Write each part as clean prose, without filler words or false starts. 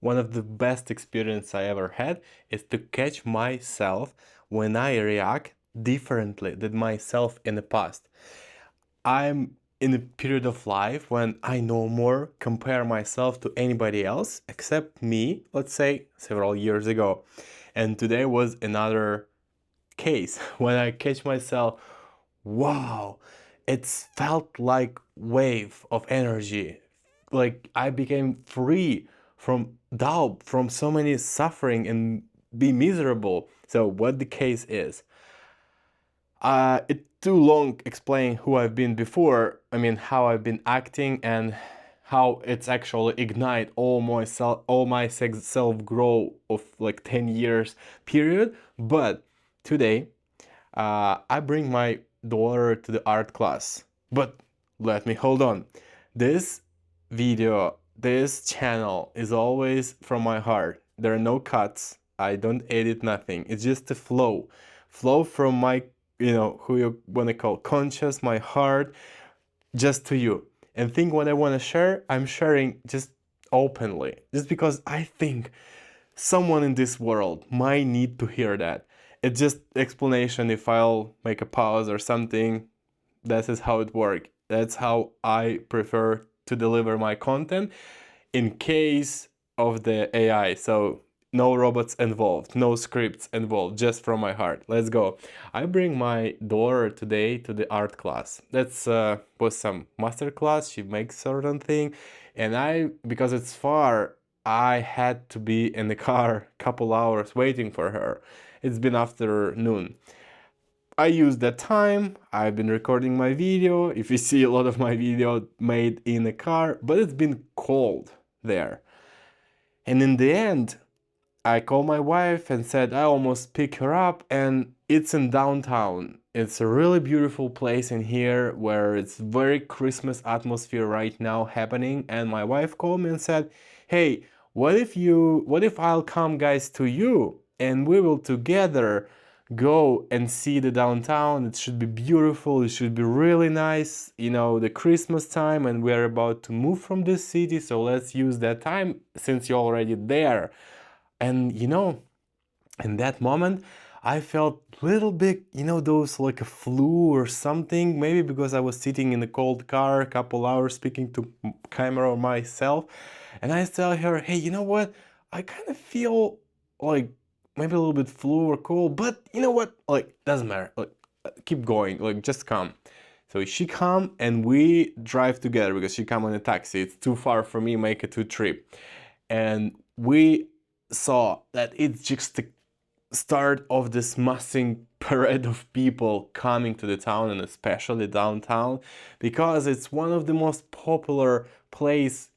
one of the best experience I ever had is to catch myself when I react differently than myself in the past. I'm in a period of life when I no more compare myself to anybody else except me, let's say several years ago. And today was another case when I catch myself, wow, it's felt like wave of energy. Like I became free from doubt, from so many suffering and be miserable. So what the case is, it's too long explaining who I've been before. I mean, how I've been acting and how it's actually ignite all my self growth of like 10 years period. But today, I bring my daughter to the art class. But let me hold on. This video, this channel is always from my heart. There are no cuts. I don't edit nothing. It's just a flow from my, who you want to call conscious, my heart, just to you. And think what I want to share, I'm sharing just openly, just because I think someone in this world might need to hear that. It's just explanation. If I'll make a pause or something, that is how it works. That's how I prefer to deliver my content in case of the AI. So no robots involved, no scripts involved, just from my heart. Let's go. I bring my daughter today to the art class. That's was some master class. She makes certain thing, and because it's far, I had to be in the car a couple hours waiting for her. It's been afternoon. I use that time. I've been recording my video. If you see a lot of my video made in the car, but it's been cold there. And in the end, I called my wife and said I almost pick her up, and it's in downtown. It's a really beautiful place in here where it's very Christmas atmosphere right now happening. And my wife called me and said, "Hey, what if I'll come guys to you and we will together go and see the downtown. It should be beautiful. It should be really nice, the Christmas time, and we're about to move from this city, so let's use that time since you're already there." And in that moment, I felt little bit, those like a flu or something, maybe because I was sitting in a cold car a couple hours speaking to camera or myself. And I tell her, hey, you know what? I kind of feel like maybe a little bit flu or cold, but you know what? Like, doesn't matter. Like, keep going. Like, just come. So she come and we drive together because she come on a taxi. It's too far for me, make a two trip. And we saw that it's just the start of this massing parade of people coming to the town, and especially downtown, because it's one of the most popular place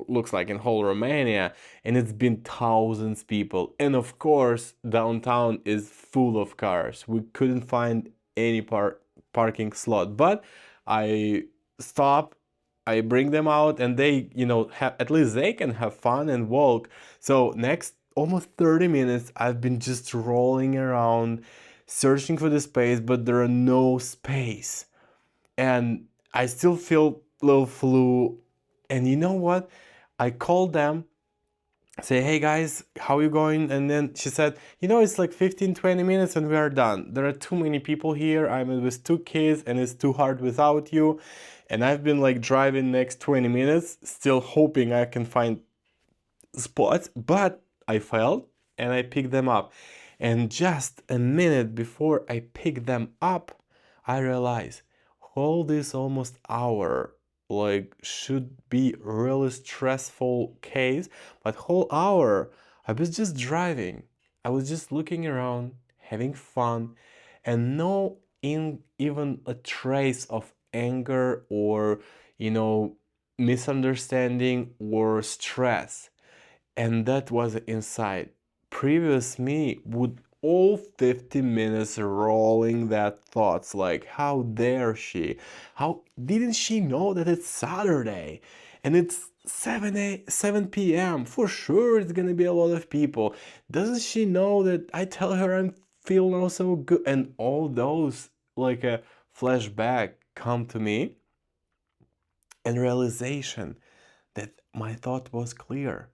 looks like in whole Romania, and it's been thousands people. And of course, downtown is full of cars. We couldn't find any parking slot, but I stop, I bring them out, and they, at least they can have fun and walk. So next almost 30 minutes, I've been just rolling around, searching for the space, but there are no space. And I still feel a little flu. And you know what? I called them, say, hey guys, how are you going? And then she said, it's like 15-20 minutes and we are done. There are too many people here. I'm with two kids and it's too hard without you. And I've been like driving next 20 minutes, still hoping I can find spots, but I failed and I picked them up. And just a minute before I picked them up, I realized all this almost hour like should be really stressful case, but whole hour I was just driving. I was just looking around, having fun, and no even a trace of anger or misunderstanding or stress. And that was inside. Previous me would all 50 minutes rolling that thoughts like, how dare she? How didn't she know that it's Saturday and it's 7 p.m. For sure it's gonna be a lot of people. Doesn't she know that I tell her I'm feeling not so good? And all those like a flashback come to me, and realization that my thought was clear.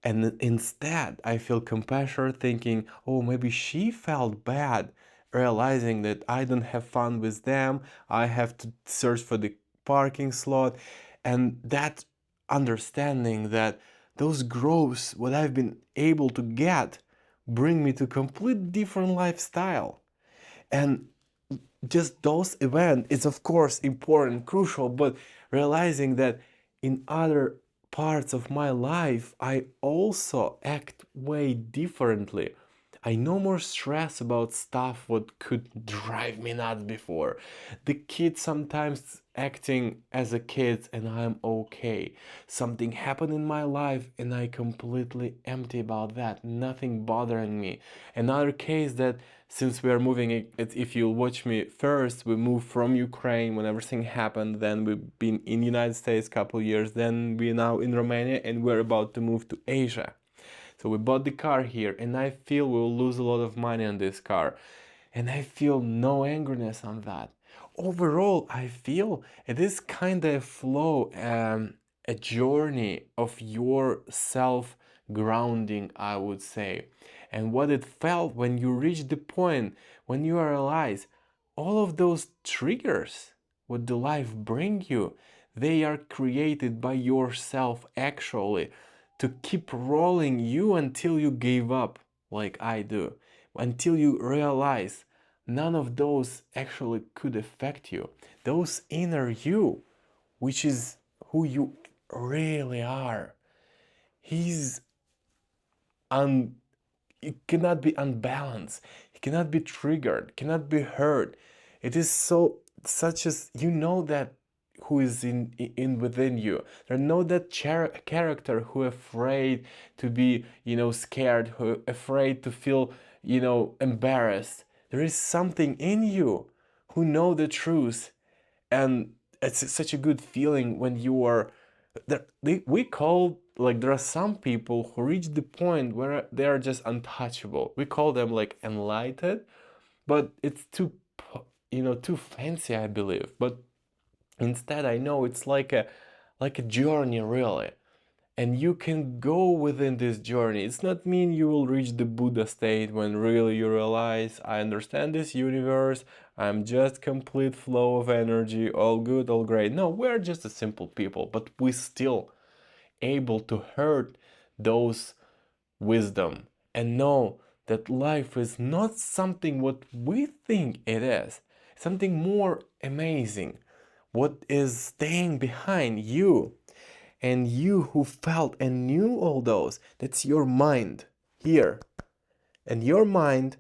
And instead, I feel compassion, thinking, oh, maybe she felt bad, realizing that I don't have fun with them. I have to search for the parking slot. And that understanding that those growths, what I've been able to get, bring me to complete different lifestyle. And just those events is of course important, crucial, but realizing that in other parts of my life I also act way differently. I no more stress about stuff what could drive me nuts before. The kid sometimes acting as a kid and I'm okay. Something happened in my life and I completely empty about that. Nothing bothering me. Another case that since we are moving, if you watch me first, we moved from Ukraine when everything happened, then we've been in United States couple years, then we're now in Romania and we're about to move to Asia. So we bought the car here and I feel we'll lose a lot of money on this car. And I feel no angerness on that. Overall, I feel it is kind of a flow, a journey of your self grounding, I would say. And what it felt when you reach the point when you realize all of those triggers, what the life bring you, they are created by yourself actually to keep rolling you until you give up, like I do, until you realize none of those actually could affect you. Those inner you, which is who you really are, he's un it cannot be unbalanced, it cannot be triggered, cannot be hurt. It is so such as you know that who is in within you. There know that character who afraid to be, scared, who afraid to feel, embarrassed. There is something in you who know the truth, and it's such a good feeling when you are there. We call, like, there are some people who reach the point where they are just untouchable. We call them like enlightened, but it's too fancy, I believe. But instead, I know it's like a journey, really. And you can go within this journey. It's not mean you will reach the Buddha state when really you realize, I understand this universe, I'm just complete flow of energy, all good, all great. No, we're just a simple people, but we still able to hurt those wisdom and know that life is not something what we think it is, something more amazing, what is staying behind you. And you who felt and knew all those, that's your mind here. And your mind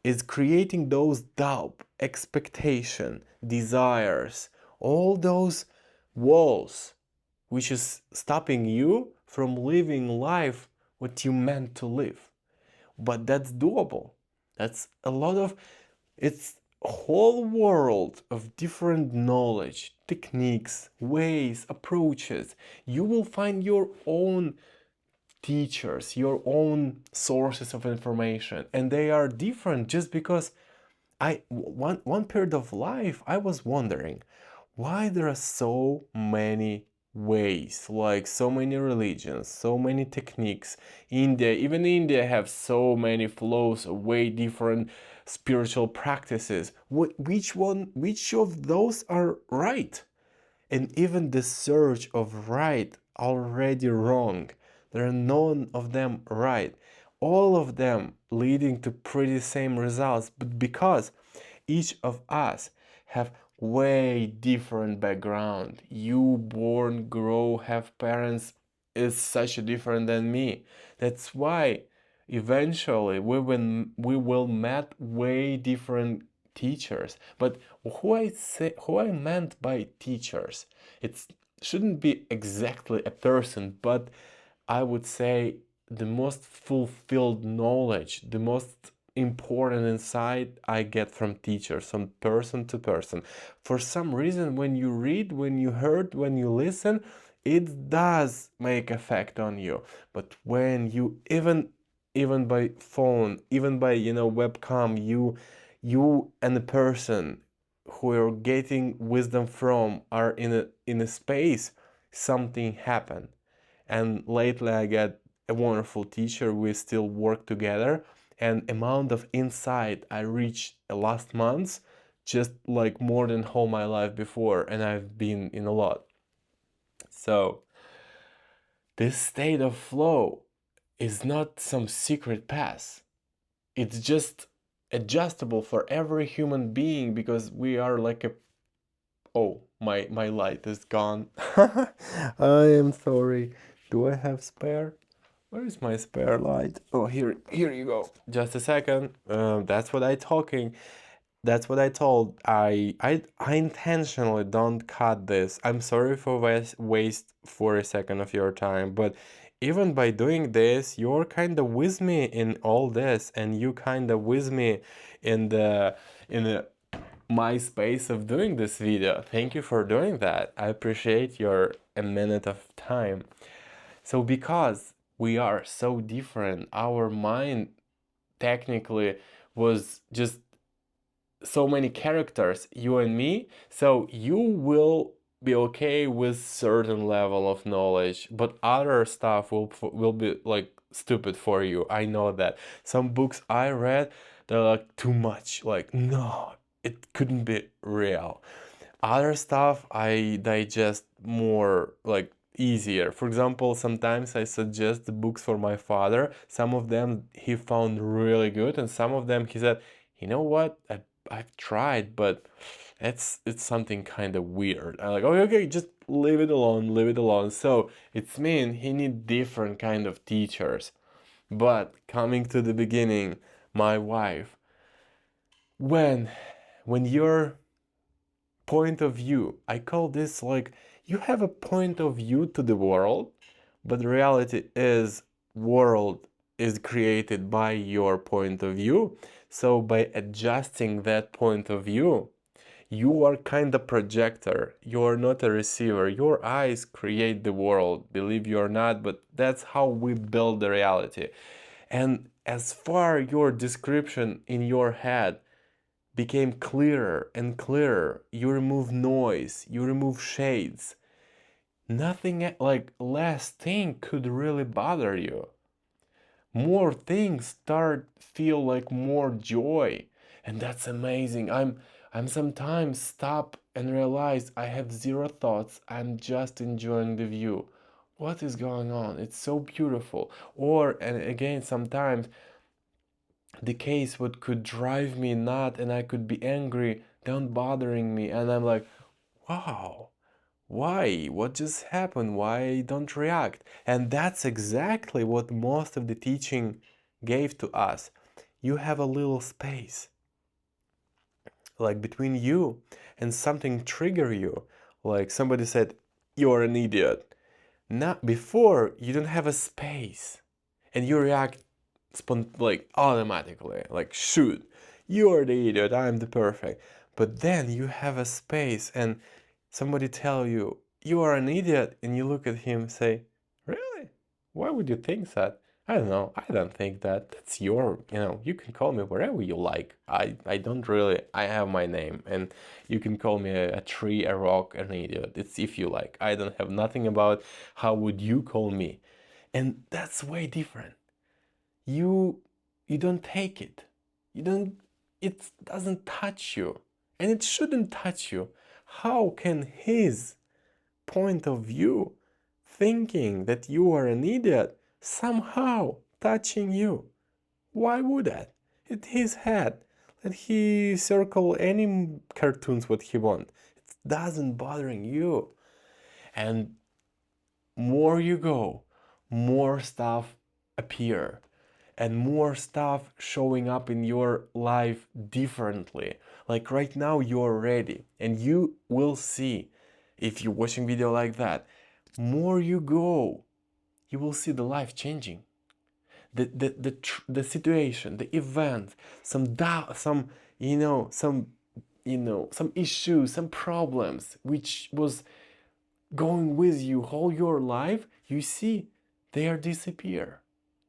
is creating those doubt, expectation, desires, all those walls, which is stopping you from living life what you meant to live. But that's doable. That's a lot of, it's a whole world of different knowledge, techniques, ways, approaches. You will find your own teachers, your own sources of information, and they are different just because one period of life I was wondering why there are so many ways, like so many religions, so many techniques. Even India have so many flows, way different spiritual practices. Which of those are right? And even the search of right already wrong. There are none of them right. All of them leading to pretty same results, but because each of us have way different background. You born, grow, have parents is such a different than me. That's why eventually we will meet way different teachers. But who I meant by teachers, it shouldn't be exactly a person, but I would say the most fulfilled knowledge, the most important insight I get from teachers, from person to person. For some reason, when you read, when you heard, when you listen, it does make effect on you. But when you even by phone, even by webcam, you and the person who you're getting wisdom from are in a space, something happened. And lately I get a wonderful teacher. We still work together, and amount of insight I reached last month, just like more than all my life before, and I've been in a lot. So this state of flow is not some secret path. It's just adjustable for every human being, because we are like a... Oh, my light is gone. I am sorry. Do I have spare? Where is my spare light? Oh, here you go. Just a second. That's what I talking. That's what I told. I intentionally don't cut this. I'm sorry for waste for a second of your time, but even by doing this, you're kind of with me in all this, and you kind of with me in the my space of doing this video. Thank you for doing that. I appreciate your a minute of time. So because we are so different, our mind technically was just so many characters, you and me, so you will be okay with certain level of knowledge, but other stuff will be like stupid for you. I know that. Some books I read, they're like too much, like no, it couldn't be real. Other stuff I digest more like easier. For example, sometimes I suggest the books for my father. Some of them he found really good, and some of them he said, you know what, I've tried, but it's something kind of weird. I'm like, okay, just leave it alone, leave it alone. So it's mean he need different kind of teachers. But coming to the beginning, my wife, when your point of view, I call this like you have a point of view to the world, but the reality is world is created by your point of view. So by adjusting that point of view, you are kind of projector. You're not a receiver. Your eyes create the world, believe you or not, but that's how we build the reality. And as far your description in your head became clearer and clearer, you remove noise, you remove shades. Nothing like less thing could really bother you. More things start feel like more joy, and that's amazing. I'm sometimes stop and realize I have zero thoughts. I'm just enjoying the view. What is going on? It's so beautiful. Or and again, sometimes the case what could drive me nuts and I could be angry don't bothering me, and I'm like, wow, why? What just happened? Why I don't react? And that's exactly what most of the teaching gave to us. You have a little space, like between you and something trigger you. Like somebody said, you're an idiot. Not before you don't have a space, and you react like automatically, like shoot, you're the idiot, I'm the perfect. But then you have a space, and somebody tell you you are an idiot, and you look at him and say, really? Why would you think that? I don't know, I don't think that. That's your, you can call me wherever you like. I don't really, I have my name, and you can call me a tree, a rock, an idiot. It's if you like. I don't have nothing about how would you call me. And that's way different. You you don't take it. You don't, it doesn't touch you, and it shouldn't touch you. How can his point of view, thinking that you are an idiot, somehow touching you? Why would that? It's his head. Let he circle any cartoons what he want. It doesn't bothering you. And more you go, more stuff appear, and more stuff showing up in your life differently. Like right now you're ready, and you will see, if you're watching video like that, more you go, you will see the life changing. The situation, the event, some doubt, some some issues, some problems which was going with you all your life, you see they are disappear.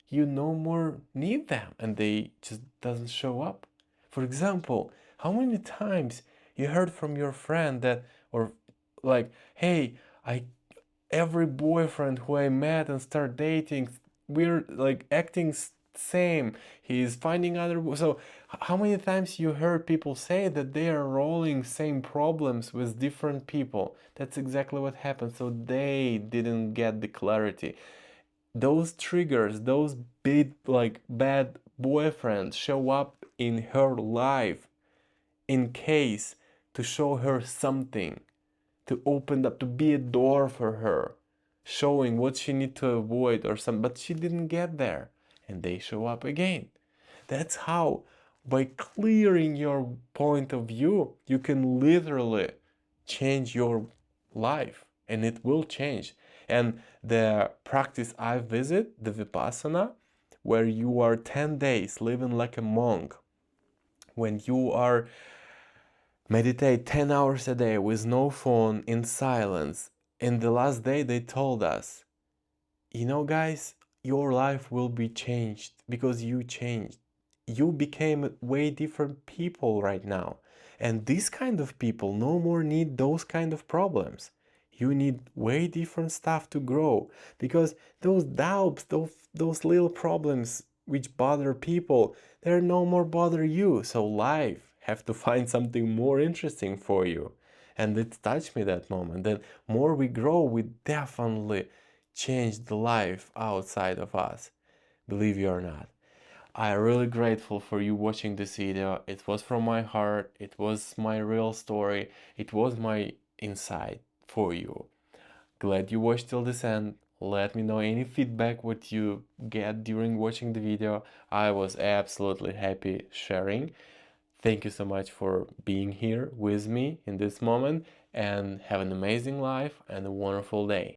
You no more need them, and they just doesn't show up. For example, how many times you heard from your friend that, or like, hey, I every boyfriend who I met and start dating we're like acting same. He's finding other. So how many times you heard people say that they are rolling same problems with different people? That's exactly what happened. So they didn't get the clarity. Those triggers, those big like bad boyfriends show up in her life in case to show her something, to open up, to be a door for her, showing what she need to avoid or some, but she didn't get there, and they show up again. That's how, by clearing your point of view, you can literally change your life, and it will change. And the practice I visit, the Vipassana, where you are 10 days living like a monk, when you are meditate 10 hours a day with no phone in silence. In the last day, they told us, you know, guys, your life will be changed because you changed. You became way different people right now. And these kind of people no more need those kind of problems. You need way different stuff to grow because those doubts, those little problems which bother people, they're no more bother you. So life have to find something more interesting for you. And it touched me that moment. That more we grow, we definitely change the life outside of us, believe you or not. I'm really grateful for you watching this video. It was from my heart, it was my real story, it was my insight for you. Glad you watched till this end. Let me know any feedback what you get during watching the video. I was absolutely happy sharing. Thank you so much for being here with me in this moment, and have an amazing life and a wonderful day.